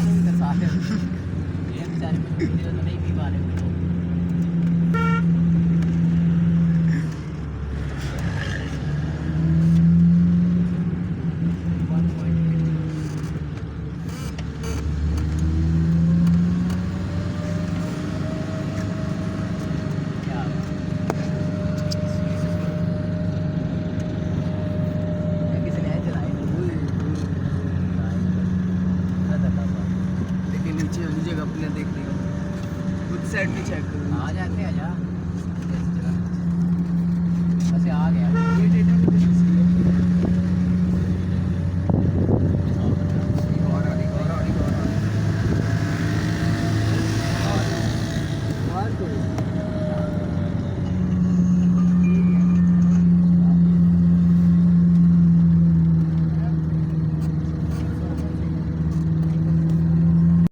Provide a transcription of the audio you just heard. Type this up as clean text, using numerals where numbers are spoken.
kilometre साथ है ये बेचारे वीडियो तो नहीं पी पा रहे वीडियो साइड में चेक करो आ जाते हैं जा वैसे आ गया ये डेटा